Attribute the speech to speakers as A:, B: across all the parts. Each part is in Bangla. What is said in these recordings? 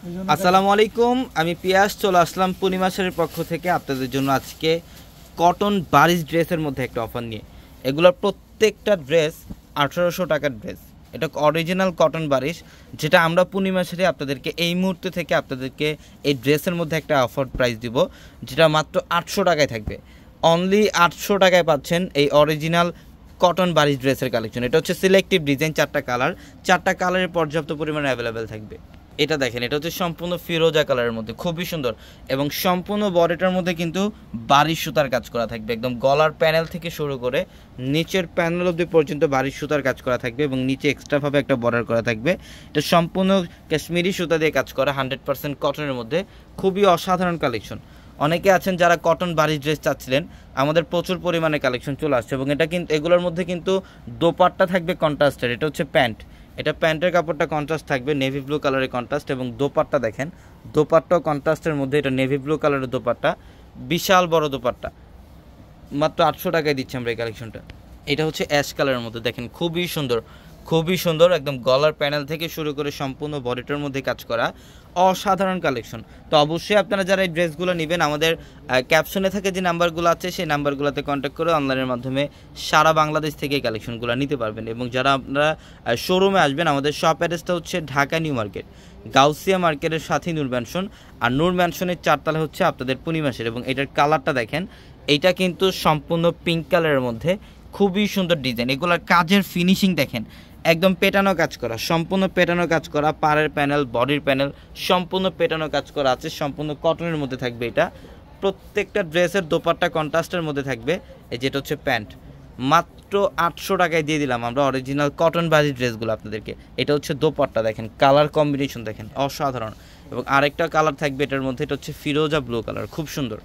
A: আসসালামু আলাইকুম, আমি পিয়াস চলে আসলাম পূর্ণিমাসের পক্ষ থেকে আপনাদের জন্য আজকে কটন বারিশ ড্রেসের মধ্যে একটা অফার নিয়ে। এগুলোর প্রত্যেকটা ড্রেস 1800 টাকার ড্রেস। এটা অরিজিনাল কটন বারিশ, যেটা আমরা পূর্ণিমাসেরে আপনাদেরকে এই মুহূর্তে থেকে আপনাদেরকে এই ড্রেসের মধ্যে একটা অফার প্রাইস দিব, যেটা মাত্র 800 টাকায় থাকবে। অনলি 800 টাকায় পাচ্ছেন এই অরিজিনাল কটন বারিশ ড্রেসের কালেকশন। এটা হচ্ছে সিলেক্টিভ ডিজাইন, 4টা কালার, 4টা কালারের পর্যাপ্ত পরিমাণে অ্যাভেলেবেল থাকবে। এটা দেখেন, এটা হচ্ছে সম্পূর্ণ ফিরোজা কালারের মধ্যে, খুবই সুন্দর এবং সম্পূর্ণ বডিটার মধ্যে কিন্তু বারিশ সুতার কাজ করা থাকবে। একদম গলার প্যানেল থেকে শুরু করে নিচের প্যানেল অবধি পর্যন্ত বারিশ সুতার কাজ করা থাকবে এবং নিচে এক্সট্রাভাবে একটা বর্ডার করা থাকবে। এটা সম্পূর্ণ কাশ্মীরি সুতা দিয়ে কাজ করা, 100% কটনের মধ্যে। খুবই অসাধারণ কালেকশন। অনেকে আছেন যারা কটন বারিশ ড্রেস চাচ্ছিলেন, আমাদের প্রচুর পরিমাণে কালেকশন চলে আসছে এবং এটা কিন্তু এগুলোর মধ্যে কিন্তু দোপাট্টা থাকবে কন্ট্রাস্টের। এটা হচ্ছে প্যান্ট, এটা প্যান্টের কাপড়টা কন্ট্রাস্ট থাকবে, নেভি ব্লু কালারের কন্ট্রাস্ট, এবং দোপাট্টা দেখেন, দোপাট্টাও কন্ট্রাস্টের মধ্যে। এটা নেভি ব্লু কালারের দোপাট্টা, বিশাল বড় দোপাট্টা। মাত্র 800 টাকায় দিচ্ছি আমরা এই কালেকশনটা। এটা হচ্ছে অ্যাশ কালারের মধ্যে, দেখেন খুবই সুন্দর, খুবই সুন্দর। একদম গলার প্যানেল থেকে শুরু করে সম্পূর্ণ বডিটার মধ্যে কাজ করা, অসাধারণ কালেকশন। তো অবশ্যই আপনারা যারা এই ড্রেসগুলো নেবেন, আমাদের ক্যাপশনে থাকে যে নাম্বারগুলো আছে, সেই নাম্বারগুলোতে কন্ট্যাক্ট করে অনলাইনের মাধ্যমে সারা বাংলাদেশ থেকে এই কালেকশনগুলো নিতে পারবেন। এবং যারা আপনারা শোরুমে আসবেন, আমাদের শপ অ্যাড্রেসটা হচ্ছে ঢাকা নিউ মার্কেট, গাউসিয়া মার্কেটের সাথেই নূর ম্যানশন, আর নূর ম্যানশনের 4 তলা হচ্ছে আপনাদের পূর্ণিমাসের। এবং এটার কালারটা দেখেন, এইটা কিন্তু সম্পূর্ণ পিঙ্ক কালারের মধ্যে, খুবই সুন্দর ডিজাইন। এগুলোর কাজের ফিনিশিং দেখেন, একদম পেটানো কাজ করা, সম্পূর্ণ পেটানো কাজ করা, পাড়ের প্যানেল, বডির প্যানেল সম্পূর্ণ পেটানো কাজ করা আছে, সম্পূর্ণ কটনের মধ্যে থাকবে। এটা প্রত্যেকটা ড্রেসের দোপাট্টা কন্ট্রাস্টের মধ্যে থাকবে। এই যেটা হচ্ছে প্যান্ট, মাত্র 800 টাকায় দিয়ে দিলাম আমরা অরিজিনাল কটন বারিশ ড্রেসগুলো আপনাদেরকে। এটা হচ্ছে দোপাট্টা, দেখেন কালার কম্বিনেশন দেখেন, অসাধারণ। এবং আরেকটা কালার থাকবে এটার মধ্যে, এটা হচ্ছে ফিরোজা ব্লু কালার, খুব সুন্দর।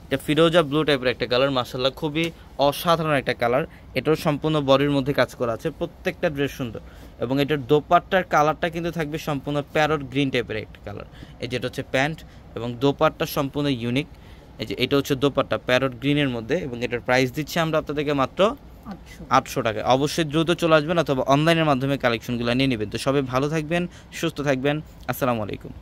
A: এটা ফিরোজা ব্লু টাইপের একটা কালার, মাশাআল্লাহ খুবই অসাধারণ একটা কালার। এটাও সম্পূর্ণ বডির মধ্যে কাজ করা আছে, প্রত্যেকটা ড্রেস সুন্দর। এবং এটার দোপাট্টার কালারটা কিন্তু থাকবে সম্পূর্ণ প্যারট গ্রিন টাইপের একটা কালার। এই যেটা হচ্ছে প্যান্ট, এবং দোপাট্টা সম্পূর্ণ ইউনিক। এই যে এটা হচ্ছে দোপাট্টা প্যারট গ্রিনের মধ্যে, এবং এটার প্রাইস দিচ্ছি আমরা আপনাদেরকে মাত্র 800 টাকা। অবশ্যই দ্রুত চলে আসবেন অথবা অনলাইনের মাধ্যমে কালেকশনগুলো নিয়ে নেবেন। তো সবাই ভালো থাকবেন, সুস্থ থাকবেন। আসসালামু আলাইকুম।